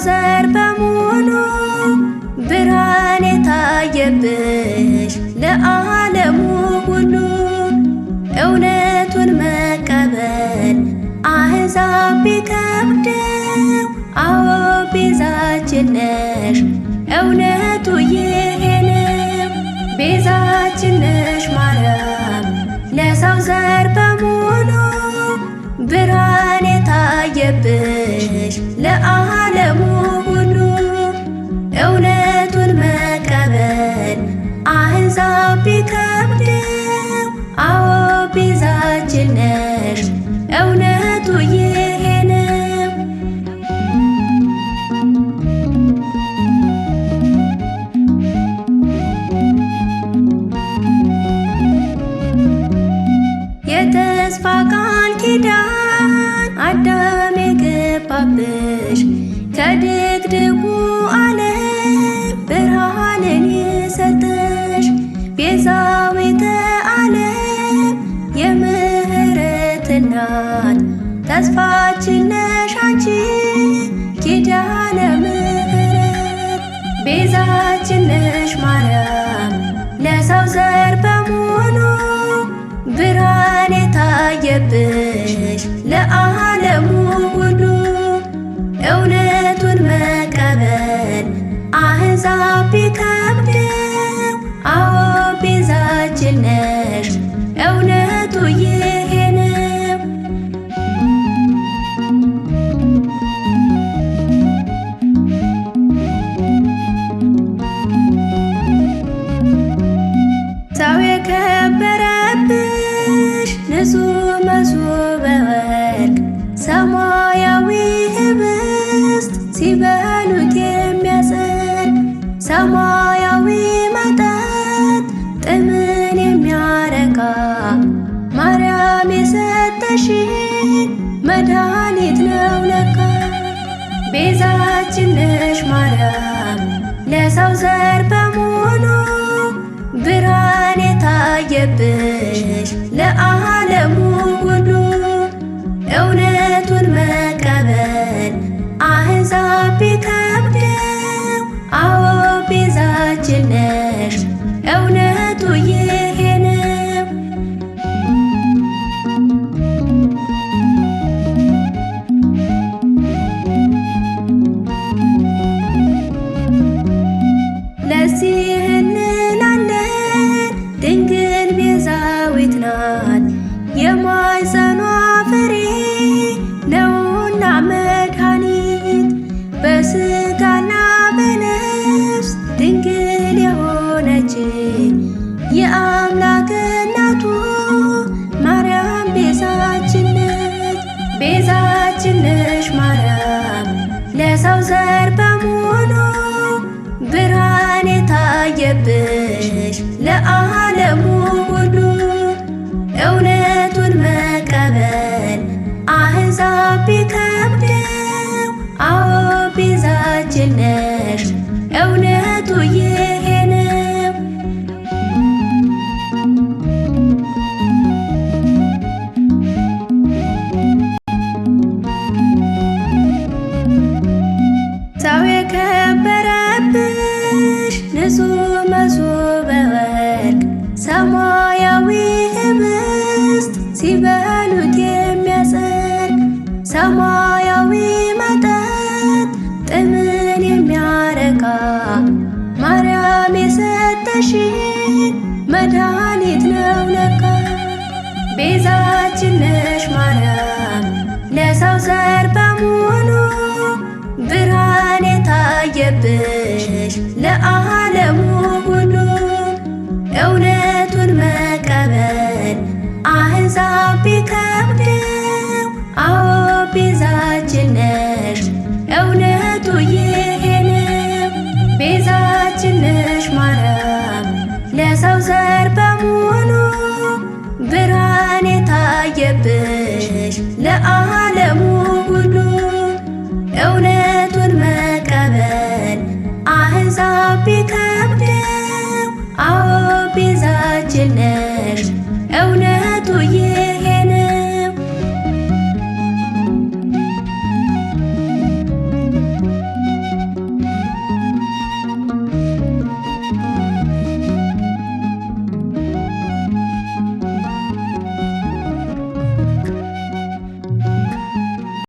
ዘር በሙሉ ብርሃን የታየብሽ ለዓለሙ ሁሉ እውነቱን መቀበል አሕዛብ ቢከብደው አዎ ቤዛችን ነሽ እውነቱ ይሄ ነው። ቤዛችን ነሽ ማርያም ለሰው ዘር በሙሉ ብርሃን የታየብሽ ለዓለሙ ሁሉ እውነቱን መቀበል አሕዛብ ቢከብደው አዎ ቤዛችን ነሽ እውነቱ ይሄ ነው። የተስፋ ቃል ኪዳን አዳም የገባብሽ ከድቅድቁ ዓለም ብርሃንን የሰጠሽ ቤዛዊተ ዓለም የምህረት እናት ተስፋችን ነሽ አንቺ ኪዳነ ምሕረት። ቤዛችን ነሽ ማርያም ለሰው ዘር በሙሉ ብርሃን የታየብሽ ለዓለሙ ሁሉ እውነቱን መቀበል አሕዛብ ቢከብደው አዎ ቤዛችን ነሽ እውነቱ ይሄ ነው። ሰው የከበረብሽ ንጹሕ መሶበ ወርቅ ሰማያዊ ኅብስት ሲበሉት የሚያጸድቅ ሰማያዊ መጠጥ ጥምን የሚያረካ ማርያም የሰጠሽን መድኃኒት ነው ለካ። ቤዛችን ነሽ ማርያም ለሰው ዘር በሙሉ ብርሃን የታየብሽ ለዓለሙ ሁሉ እውነቱን መቀበል አሕዛብ ቢከብደው አዎ ቤዛችን ነሽ እውነቱ ይሄ ነው። ለዚህ እንላለን ድንግል ቤዛዊት ናት የማኅፀኗ ፍሬ ነውና መድኃኒት በሥጋና በነፍስ ድንግል የሆነች የአምላክ እናቱ ማርያም ቤዛችን ነች። ቤዛችን ነሽ ማርያም ለሰው ዘር በሙሉ ብርሃን የታየብሽ ለዓለሙ ሁሉ እውነቱን መቀበል አሕዛብ ቢከብደው አዎ ቤዛችን ነሽ እውነቱ ይሄ ነው። ሰው የከበረብሽ ንጹሕ መሶበ ወርቅ ሰማያዊ ኅብስት ሲበሉት የሚያጸድቅ ሰማያዊ መጠጥ ጥምን የሚያረካ ማርያም የሰጠሽን መድኃኒት ነው ለካ። ቤዛችን ነሽ ማርያም ለሰው ዘር በሙሉ ብርሃን የታየብሽ ለዓለሙ ሁሉ እውነቱን መቀበል አሕዛብ ቢከብደው አዎ ቤዛችን ነሽ እውነቱ ይሄ ነው። ቤዛችን ነሽ ማርያም ለሰው ዘር በሙሉ ብርሃን የታየብሽ ለዓለሙ